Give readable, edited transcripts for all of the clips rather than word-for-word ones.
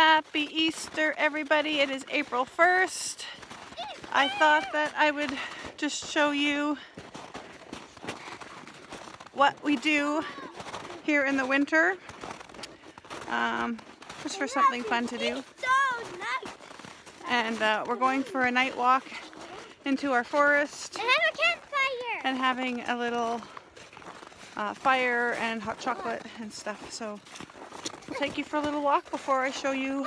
Happy Easter, everybody. It is April 1st. I thought that I would just show you what we do here in the winter, just for something fun to do. And we're going for a night walk into our forest and having a little fire and hot chocolate and stuff. So I'll take you for a little walk before I show you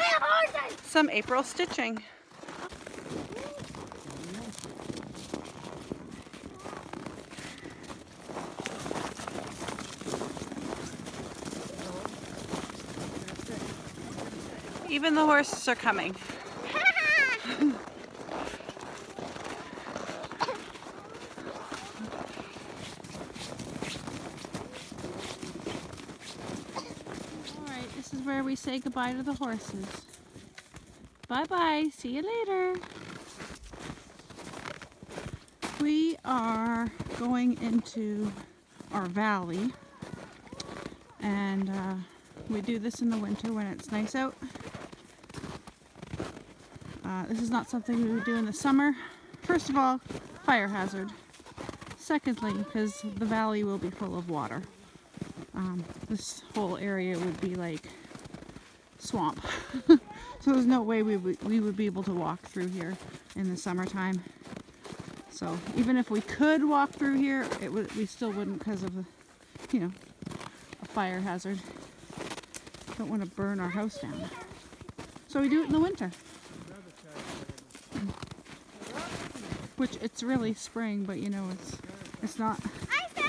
some April stitching. Even the horses are coming. Alright, this is where we say goodbye to the horses. Bye-bye. See you later. We are going into our valley, and we do this in the winter when it's nice out. This is not something we would do in the summer. First of all, fire hazard. Secondly, because the valley will be full of water. This whole area would be like swamp. So there's no way we would be able to walk through here in the summertime. So even if we could walk through here, we still wouldn't because of a fire hazard. Don't want to burn our house down. So we do it in the winter. Which it's really spring, but it's not.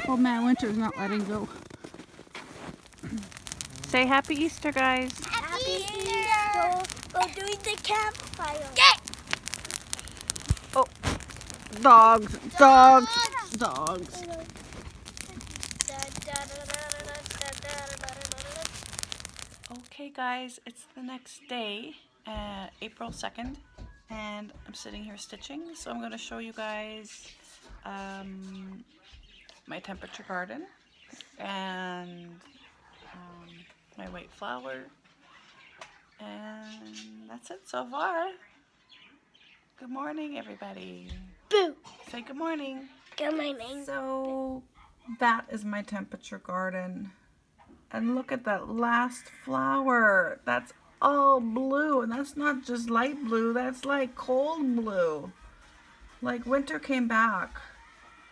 Oh man, winter's not letting go. Say happy Easter, guys. Happy Easter. Go doing the campfire. Get. Oh, dogs. Okay, guys, it's the next day, April 2nd. And I'm sitting here stitching, so I'm going to show you guys my temperature garden and my white flower, and that's it so far. Good morning, everybody. Boo. Say good morning. Good morning. So that is my temperature garden, and look at that last flower. That's all blue, and that's not just light blue, that's like cold blue. Like winter came back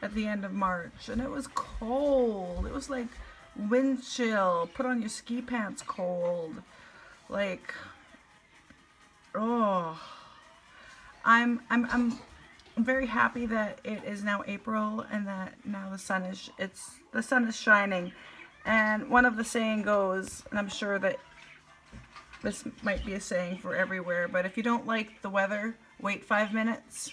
at the end of March and it was cold. It was like wind chill, put on your ski pants cold. Like, oh, I'm very happy that it is now April and that now the sun is shining. And one of the saying goes, and I'm sure that this might be a saying for everywhere, but if you don't like the weather, wait 5 minutes.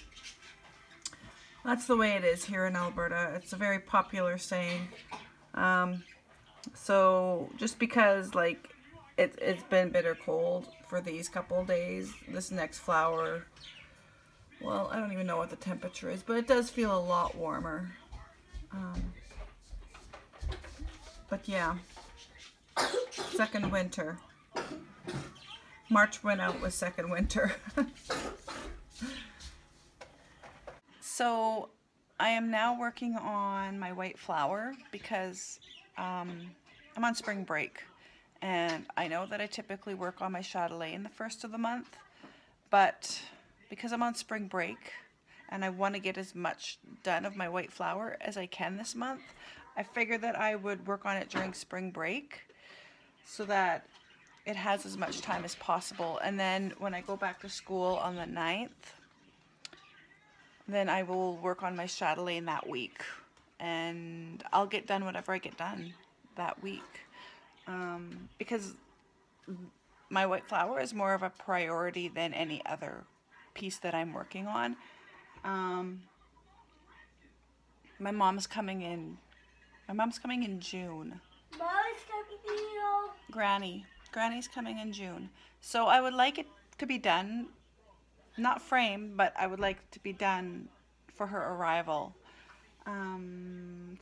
That's the way it is here in Alberta. It's a very popular saying. So just because like it's been bitter cold for these couple of days, this next flower, well, I don't even know what the temperature is, but it does feel a lot warmer. But yeah, second winter. March went out with second winter. So I am now working on my white flower because I'm on spring break, and I know that I typically work on my Chatelaine the first of the month, but because I'm on spring break and I want to get as much done of my white flower as I can this month, I figured that I would work on it during spring break so that it has as much time as possible. And then when I go back to school on the 9th, then I will work on my Chatelaine that week. And I'll get done whatever I get done that week. Because my white flower is more of a priority than any other piece that I'm working on. My mom's coming in June. Granny's coming in June. So I would like it to be done, not framed, but I would like it to be done for her arrival.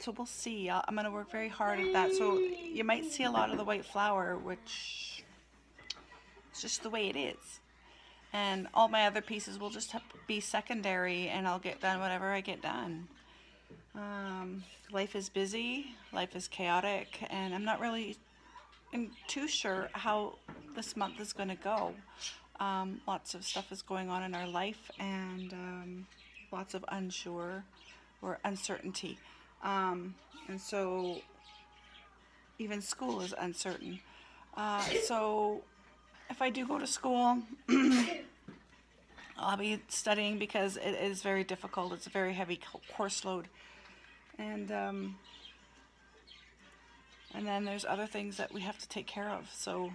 So we'll see. I'm going to work very hard at that. So you might see a lot of the white flower, which It's just the way it is. And all my other pieces will just have to be secondary, and I'll get done whatever I get done. Life is busy, life is chaotic, and I'm not really too sure how this month is going to go. Lots of stuff is going on in our life, and lots of unsure or uncertainty. And so even school is uncertain. So if I do go to school, I'll be studying because it is very difficult. It's a very heavy course load. And then there's other things that we have to take care of. So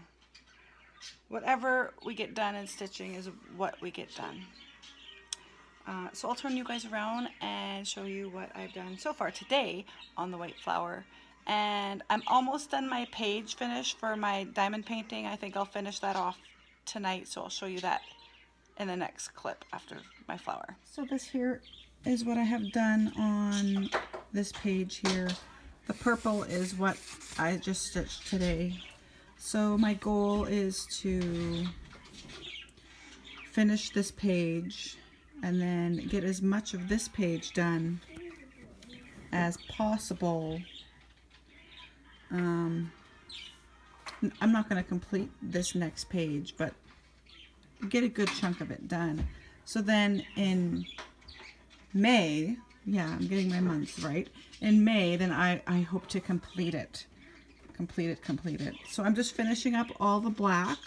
whatever we get done in stitching is what we get done. So I'll turn you guys around and show you what I've done so far today on the white flower. And I'm almost done my page finish for my diamond painting. I think I'll finish that off tonight, so I'll show you that in the next clip after my flower. So this here is what I have done on this page here. The purple is what I just stitched today. So my goal is to finish this page and then get as much of this page done as possible. I'm not going to complete this next page, but get a good chunk of it done. So then in May, yeah, I'm getting my months right. In May, then I hope to complete it. Complete it. So I'm just finishing up all the black,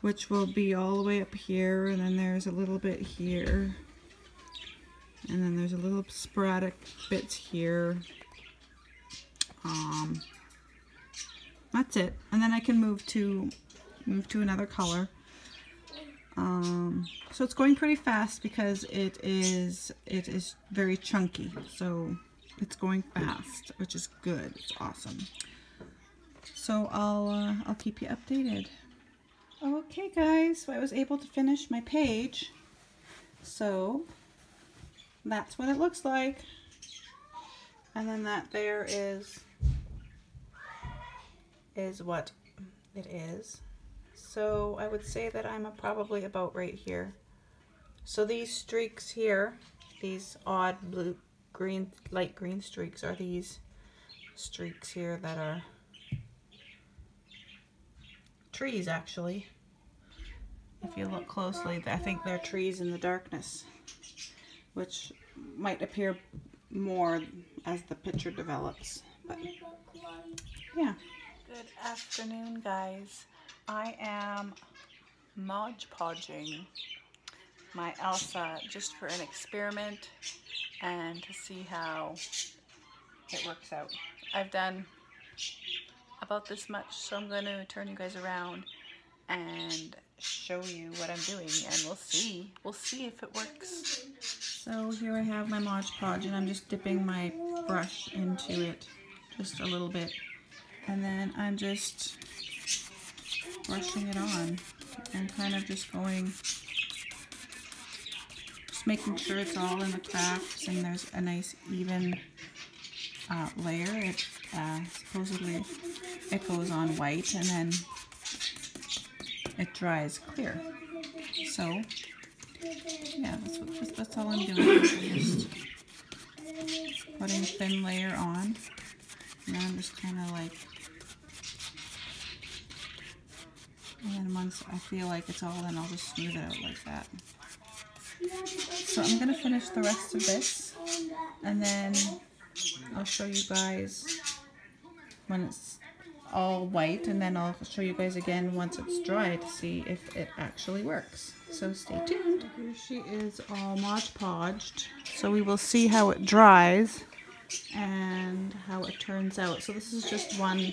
which will be all the way up here, and then there's a little bit here, and then there's a little sporadic bits here. That's it, and then I can move to another color. So it's going pretty fast because it is very chunky, so it's going fast, which is good. It's awesome. So I'll keep you updated. Okay guys, so I was able to finish my page. So that's what it looks like. And then that there is what it is. So I would say that I'm probably about right here. So these streaks here, these odd blue, green, light green streaks are these streaks here that are trees actually. If you look closely, I think they're trees in the darkness, which might appear more as the picture develops. But yeah. Good afternoon, guys. I am Modge podging my Elsa just for an experiment and to see how it works out. I've done about this much, so I'm going to turn you guys around and show you what I'm doing, and we'll see if it works. So here I have my Modge Podge, and I'm just dipping my brush into it just a little bit, and then I'm just brushing it on and kind of just making sure it's all in the cracks and there's a nice even layer. Supposedly it goes on white and then it dries clear. So yeah, that's all I'm doing. Just putting a thin layer on, and then I'm just kind of like, and then once I feel like it's all in, I'll just smooth it out like that. So I'm going to finish the rest of this, and then I'll show you guys when it's all white, and then I'll show you guys again once it's dry to see if it actually works. So stay tuned. Here she is all Modge Podged. So we will see how it dries and how it turns out. So this is just one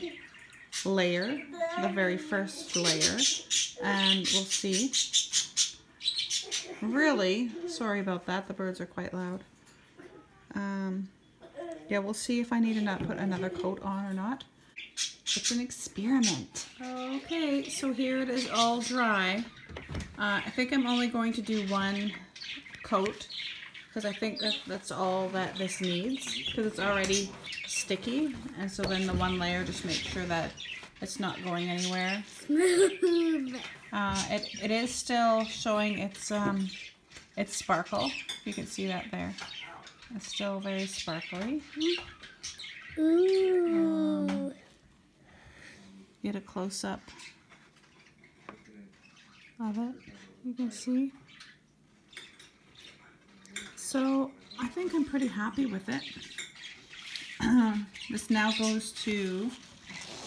layer, the very first layer, and we'll see. Really, sorry about that, the birds are quite loud. Yeah, we'll see if I need to put another coat on or not. It's an experiment. Okay, so here it is all dry. I think I'm only going to do one coat because I think that's all that this needs, because it's already sticky, and so then the one layer just makes sure that It's not going anywhere. Smooth. It is still showing its sparkle. You can see that there. It's still very sparkly. Ooh. Get a close-up of it. You can see. So I think I'm pretty happy with it. This now goes to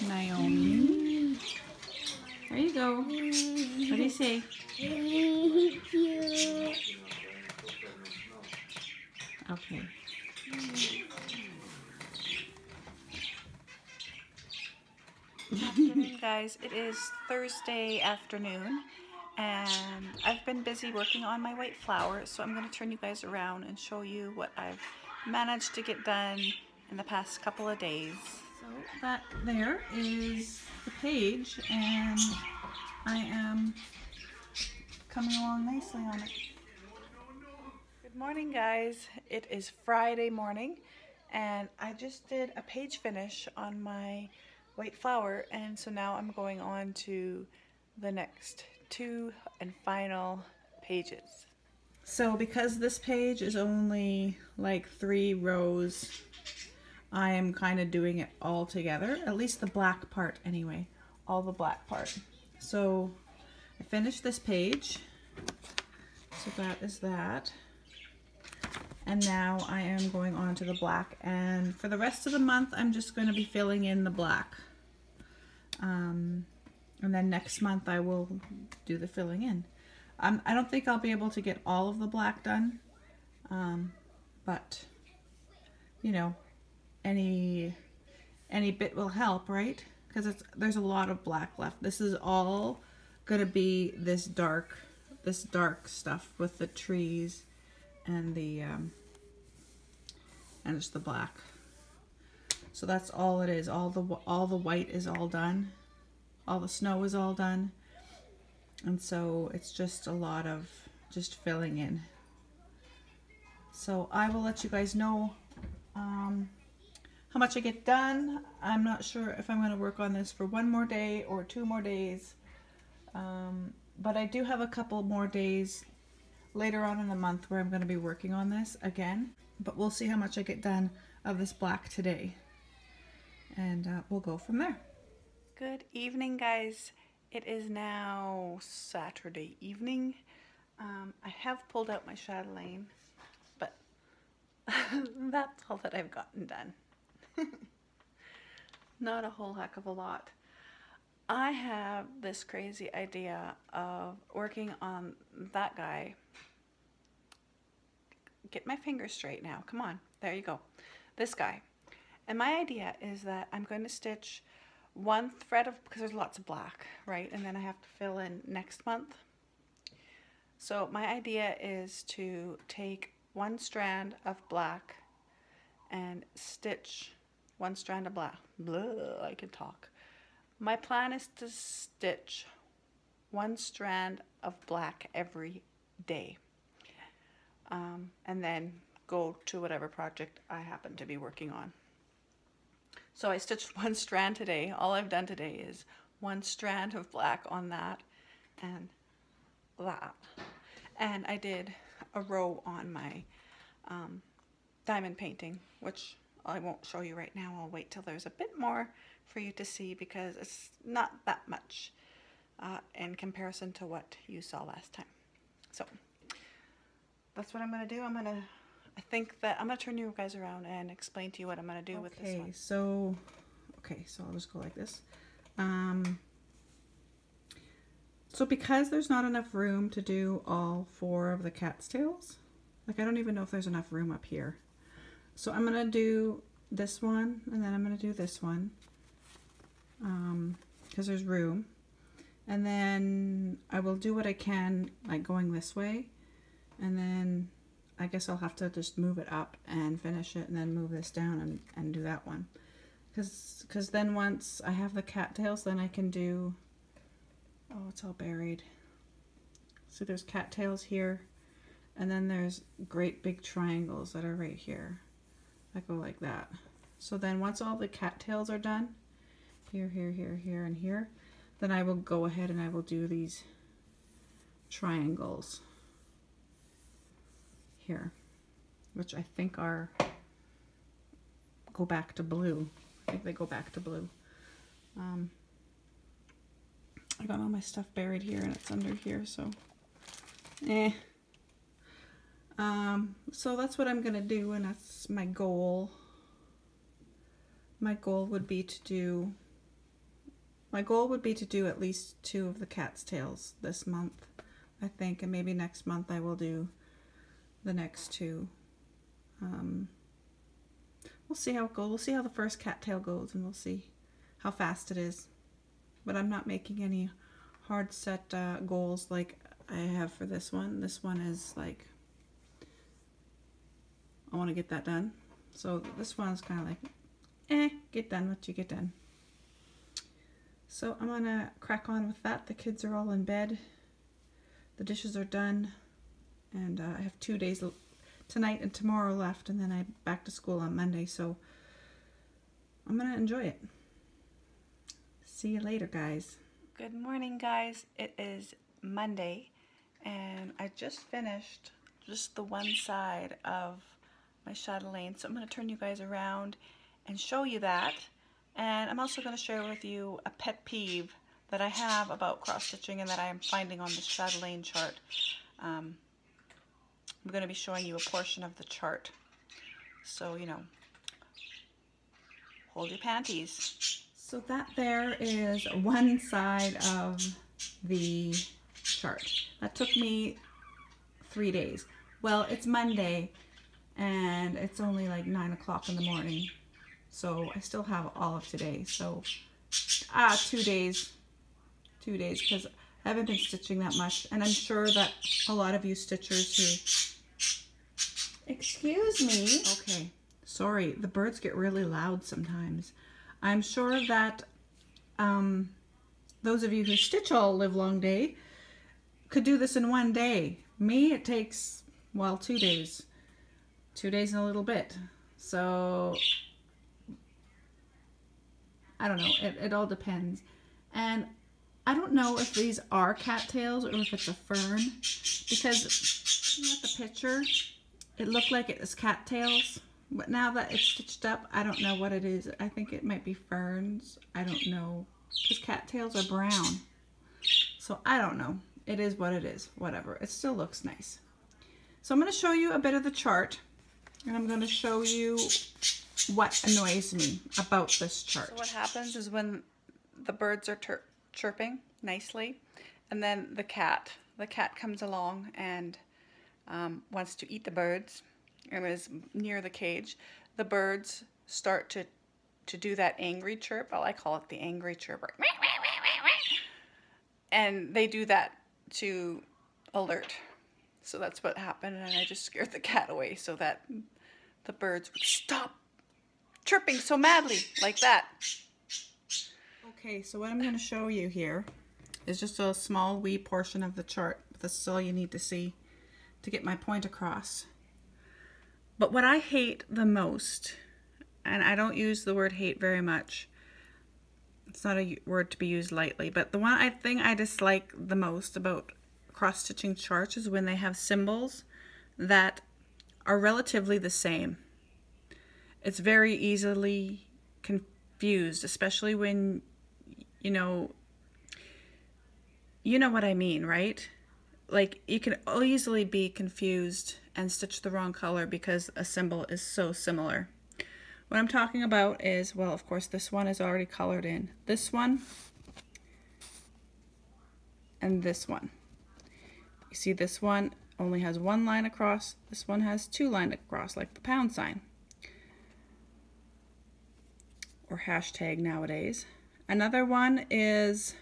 Naomi. There you go. What do you say? Thank you. Okay. Afternoon, guys. It is Thursday afternoon, and I've been busy working on my white flower, so I'm going to turn you guys around and show you what I've managed to get done in the past couple of days. So that there is the page, and I am coming along nicely on it. Good morning, guys. It is Friday morning, and I just did a page finish on my white flower, and so now I'm going on to the next 2 and final pages. So because this page is only like 3 rows, I am kind of doing it all together, at least the black part anyway, all the black part. So I finished this page, so that is that. And now I am going on to the black, and for the rest of the month I'm just going to be filling in the black. And then next month I will do the filling in. I don't think I'll be able to get all of the black done, but you know, any bit will help, right? Because there's a lot of black left. This is all gonna be this dark stuff with the trees and the and just the black. So that's all it is. All the white is all done. All the snow is all done. And so it's just a lot of just filling in. So I will let you guys know how much I get done. I'm not sure if I'm going to work on this for 1 more day or 2 more days. But I do have a couple more days later on in the month where I'm going to be working on this again. But we'll see how much I get done of this black today. And we'll go from there. Good evening, guys. It is now Saturday evening. I have pulled out my Chatelaine, but that's all that I've gotten done. Not a whole heck of a lot. I have this crazy idea of working on that guy. Get my fingers straight now. Come on. There you go. This guy. And my idea is that I'm going to stitch 1 thread of, because there's lots of black, right? And then I have to fill in next month. So my idea is to take 1 strand of black and stitch 1 strand of black. Blah, I can talk. My plan is to stitch 1 strand of black every day. And then go to whatever project I happen to be working on. So I stitched 1 strand today. All I've done today is 1 strand of black on that and that. And I did a row on my diamond painting, which I won't show you right now. I'll wait till there's a bit more for you to see, because it's not that much in comparison to what you saw last time. So that's what I'm going to do. I think that I'm going to turn you guys around and explain to you what I'm going to do with this one. So I'll just go like this. So because there's not enough room to do all 4 of the cat's tails, like I don't even know if there's enough room up here. So I'm going to do this one, and then I'm going to do this one, because there's room. And then I will do what I can, like going this way, and then I guess I'll have to just move it up and finish it, and then move this down and do that one. Because then once I have the cattails, then I can do, oh, it's all buried. So there's cattails here, and then there's great big triangles that are right here that go like that. So then once all the cattails are done, here, here, here, here, and here, then I will go ahead and I will do these triangles here, which I think go back to blue. I think they go back to blue. I got all my stuff buried here and it's under here, so so that's what I'm gonna do, and that's my goal. My goal would be to do at least 2 of the cat's tails this month, I think, and maybe next month I will do the next 2. We'll see how it goes. We'll see how the first cat tail goes, and we'll see how fast it is. But I'm not making any hard set goals like I have for this one. This one is like, I want to get that done. So this one's kind of like, get done what you get done. So I'm gonna crack on with that. The kids are all in bed. The dishes are done. And I have 2 days tonight and tomorrow left, and then I'm back to school on Monday, so I'm gonna enjoy it. See you later, guys. Good morning, guys. It is Monday, and I just finished just the one side of my Chatelaine, so I'm going to turn you guys around and show you that. And I'm also going to share with you a pet peeve that I have about cross-stitching and that I am finding on the Chatelaine chart. I'm going to be showing you a portion of the chart, so you know, hold your panties. So that there is one side of the chart. That took me 3 days. Well, it's Monday and it's only like 9 o'clock in the morning, so I still have all of today. So 2 days, because I haven't been stitching that much, and I'm sure that a lot of you stitchers who, excuse me, okay, sorry, the birds get really loud sometimes. I'm sure that those of you who stitch all live long day could do this in 1 day. Me, it takes, well, 2 days. 2 days and a little bit. So, I don't know. It all depends. And I don't know if these are cattails or if it's a fern, because looking at the picture, it looked like it was cattails. But now that it's stitched up, I don't know what it is. I think it might be ferns. I don't know. Because cattails are brown. So I don't know. It is what it is. Whatever. It still looks nice. So I'm going to show you a bit of the chart. And I'm going to show you what annoys me about this chart. So what happens is when the birds are chirping nicely, and then the cat comes along and wants to eat the birds, and is near the cage, the birds start to do that angry chirp. I call it the angry chirp. And they do that to alert. So that's what happened, and I just scared the cat away so that the birds would stop chirping so madly like that. Okay, so what I'm going to show you here is just a small wee portion of the chart. This is all you need to see to get my point across. But what I hate the most, and I don't use the word hate very much, it's not a word to be used lightly, but the one thing I dislike the most about cross-stitching charts is when they have symbols that are relatively the same. It's very easily confused, especially when, you know what I mean, right? Like, you can easily be confused and stitch the wrong color because a symbol is so similar. What I'm talking about is, well, of course, this one is already colored in. This one and this one. You see, this one only has 1 line across. This one has 2 lines across, like the pound sign. Or hashtag nowadays. Another one is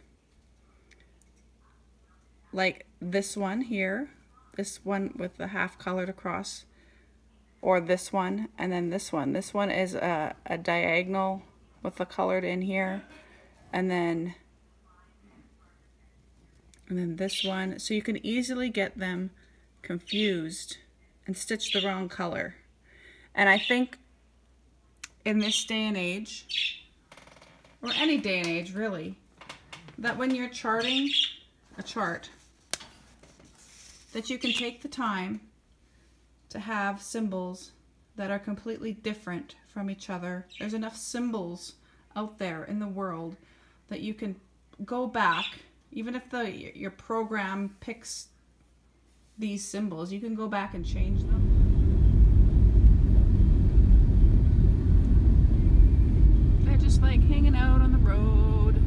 like this one here. This one with the half colored across. Or this one, and then this one. This one is a diagonal with the colored in here. And then this one. So you can easily get them confused and stitch the wrong color. And I think in this day and age, or any day and age really, that when you're charting a chart, that you can take the time to have symbols that are completely different from each other. There's enough symbols out there in the world that you can go back, even if your program picks these symbols, you can go back and change them. They're just like hanging out on the road.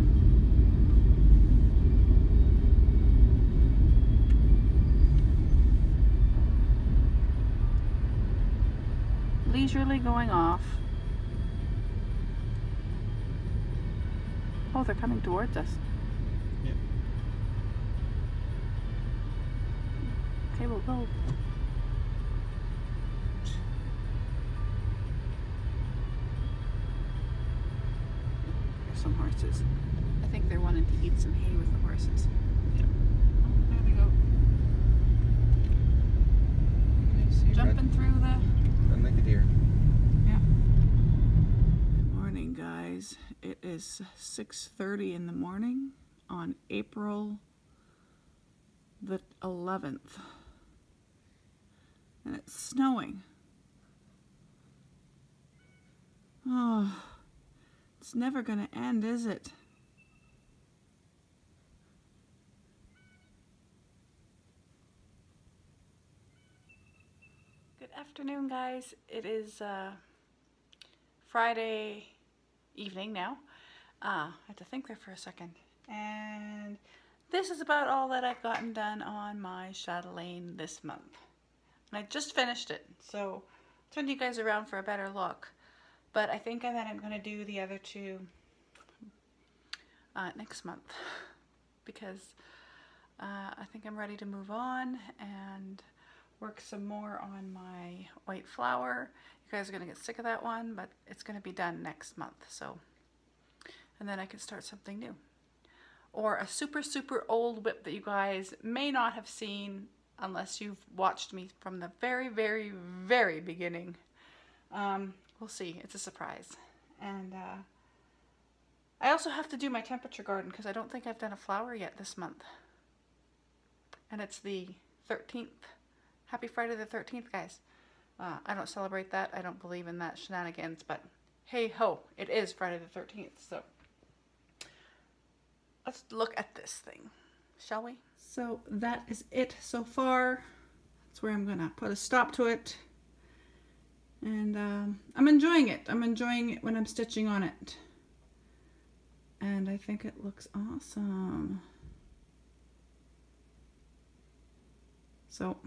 Leisurely going off. Oh, they're coming towards us. Yep. Okay, we'll go. There's some horses. I think they're wanting to eat some hay with the horses. Yep. Oh, there we go. Jumping through the... Run like a deer. Yeah. Morning, guys. It is 6:30 in the morning on April the 11th. And it's snowing. Oh, it's never going to end, is it? Good afternoon, guys. It is Friday evening now. I had to think there for a second. And this is about all that I've gotten done on my Chatelaine this month. And I just finished it, so I'll turn you guys around for a better look. But I think that I'm going to do the other two next month because I think I'm ready to move on and work some more on my white flower. You guys are going to get sick of that one, but it's going to be done next month. So, and then I can start something new. Or a super, super old whip that you guys may not have seen unless you've watched me from the very, very, very beginning. We'll see. It's a surprise. And I also have to do my temperature garden because I don't think I've done a flower yet this month. And it's the 13th. Happy Friday the 13th, guys. I don't celebrate that. I don't believe in that shenanigans, but hey ho, it is Friday the 13th, so let's look at this thing, shall we? So that is it so far. That's where I'm gonna put a stop to it. And I'm enjoying it. I'm enjoying it when I'm stitching on it. And I think it looks awesome. So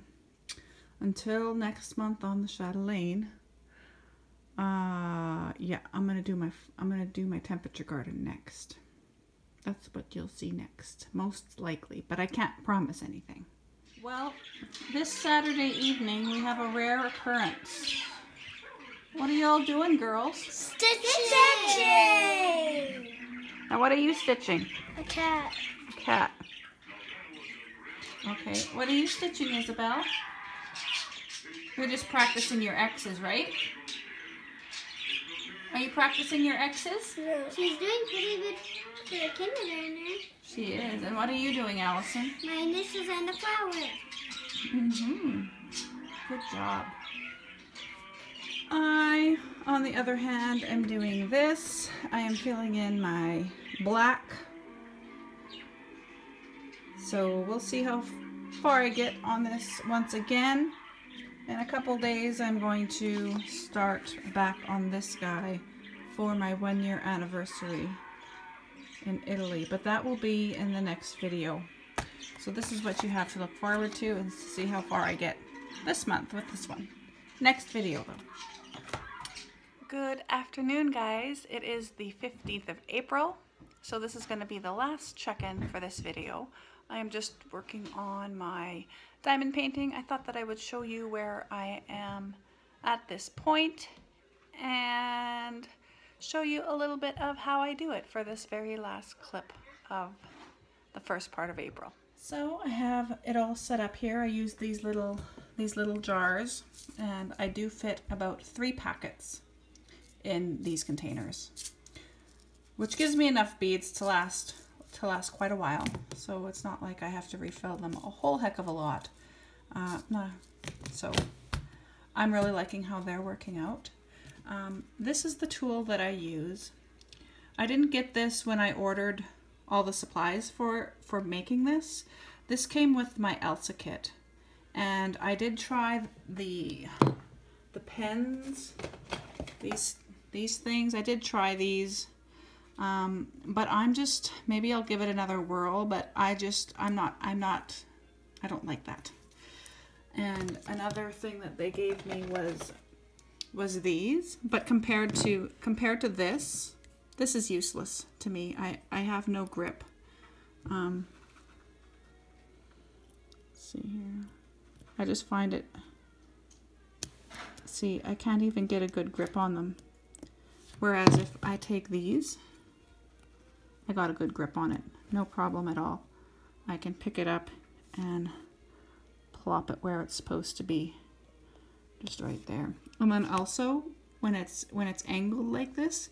until next month on the Chatelaine, yeah, I'm gonna do my temperature garden next. That's what you'll see next, most likely, but I can't promise anything. Well, this Saturday evening we have a rare occurrence. What are y'all doing, girls? Stitching! Now, what are you stitching? A cat. A cat. Okay, what are you stitching, Isabel? You're just practicing your X's, right? Are you practicing your X's? No. She's doing pretty good for a kindergartner. She is. And what are you doing, Allison? My initials and the flower. Mm-hmm. Good job. I, on the other hand, am doing this. I am filling in my black. So we'll see how far I get on this once again. In a couple days, I'm going to start back on this guy for my 1-year anniversary in Italy, but that will be in the next video. So this is what you have to look forward to and see how far I get this month with this one. Next video though. Good afternoon, guys. It is the 15th of April, so this is going to be the last check-in for this video. I am just working on my diamond painting. I thought that I would show you where I am at this point and show you a little bit of how I do it for this very last clip of the first part of April. So I have it all set up here. I use these little jars, and I do fit about 3 packets in these containers. which gives me enough beads to last quite a while. So it's not like I have to refill them a whole heck of a lot. So I'm really liking how they're working out. This is the tool that I use. I didn't get this when I ordered all the supplies for making this. This came with my Elsa kit, and I did try the pens, these things. I did try these, but maybe I'll give it another whirl, but I don't like that. And another thing that they gave me was these, but compared to this is useless to me. I have no grip. Let's see here. I just find it, see, I can't even get a good grip on them. Whereas if I take these, I got a good grip on it. No problem at all. I can pick it up and plop it where it's supposed to be. Just right there. And then also, when it's angled like this,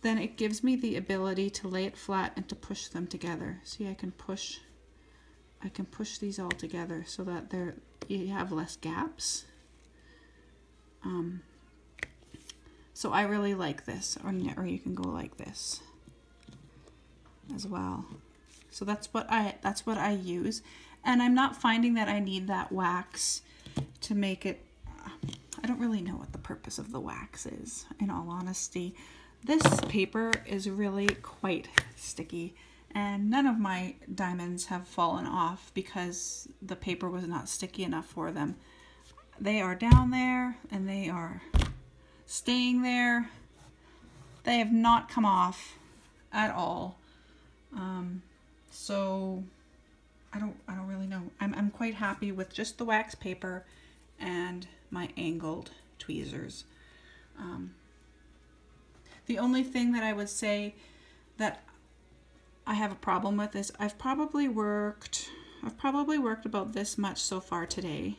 then it gives me the ability to lay it flat and to push them together. See, I can push these all together so that you have less gaps. So I really like this, or you can go like this as well. So that's what I use, and I'm not finding that I need that wax to make it. I don't really know what the purpose of the wax is, in all honesty. This paper is really quite sticky, and none of my diamonds have fallen off because the paper was not sticky enough for them. They are down there and they are staying there. They have not come off at all. So I don't really know. I'm quite happy with just the wax paper and my angled tweezers. The only thing that I would say that I have a problem with is I've probably worked about this much so far today.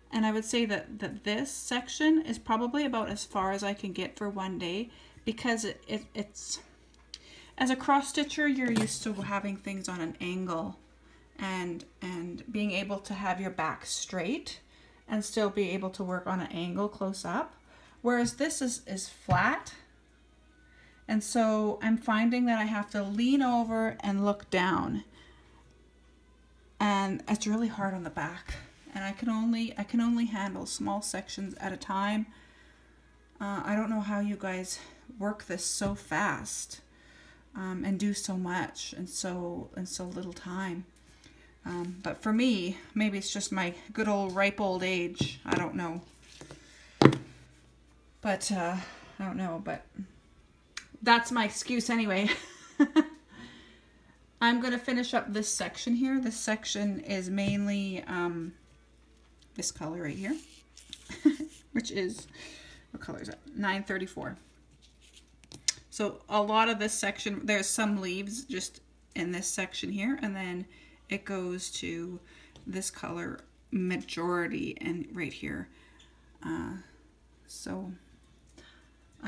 And I would say that this section is probably about as far as I can get for one day, because it's as a cross stitcher, you're used to having things on an angle and being able to have your back straight and still be able to work on an angle close up. Whereas this is flat. And so I'm finding that I have to lean over and look down. And it's really hard on the back. And I can only handle small sections at a time. I don't know how you guys work this so fast and do so much in so little time. But for me, maybe it's just my good old ripe old age. I don't know. But that's my excuse anyway. I'm going to finish up this section here. This section is mainly this color right here, which is, what color is that? 934. So a lot of this section, there's some leaves just in this section here, and then it goes to this color majority and right here.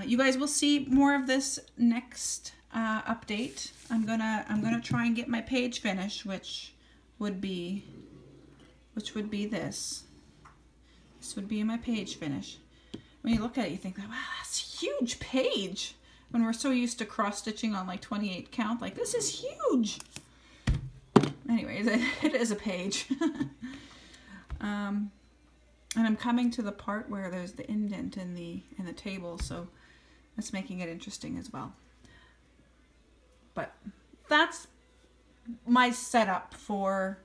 You guys will see more of this next update. I'm gonna try and get my page finished, which would be this. This would be my page finish. When you look at it, you think, wow, that's a huge page. When we're so used to cross stitching on like 28 count, like this is huge. Anyways, it is a page. And I'm coming to the part where there's the indent in the table, so that's making it interesting as well. But that's my setup for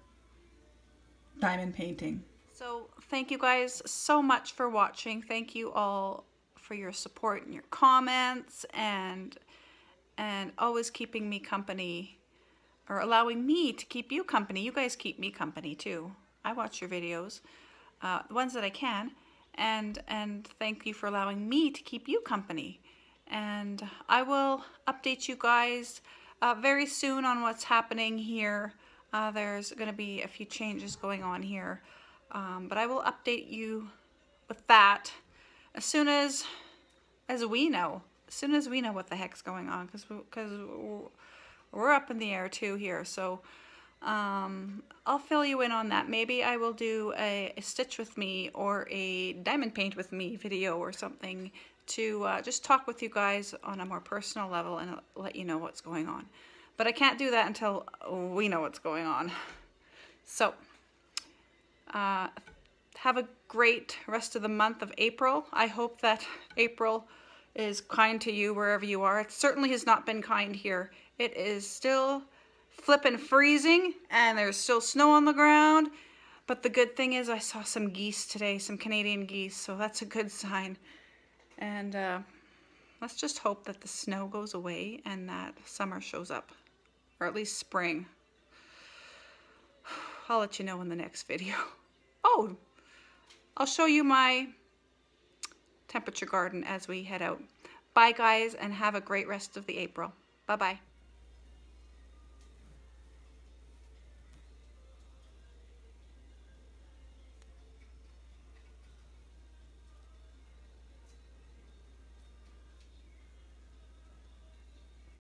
diamond painting. So thank you guys so much for watching. Thank you all for your support and your comments and always keeping me company, or allowing me to keep you company. You guys keep me company too. I watch your videos, the ones that I can, and thank you for allowing me to keep you company. And I will update you guys very soon on what's happening here. There's going to be a few changes going on here, but I will update you with that as soon as we know. as soon as we know what the heck's going on, because we're up in the air too here. So I'll fill you in on that. Maybe I will do a stitch with me or a diamond paint with me video or something to just talk with you guys on a more personal level and let you know what's going on. But I can't do that until we know what's going on. So have a great rest of the month of April. I hope that April is kind to you wherever you are. It certainly has not been kind here. It is still flippin' freezing and there's still snow on the ground. But the good thing is I saw some geese today, some Canadian geese, so that's a good sign. And let's just hope that the snow goes away and that summer shows up, or at least spring. I'll let you know in the next video. Oh, I'll show you my temperature garden as we head out. Bye guys, and have a great rest of the April. Bye-bye.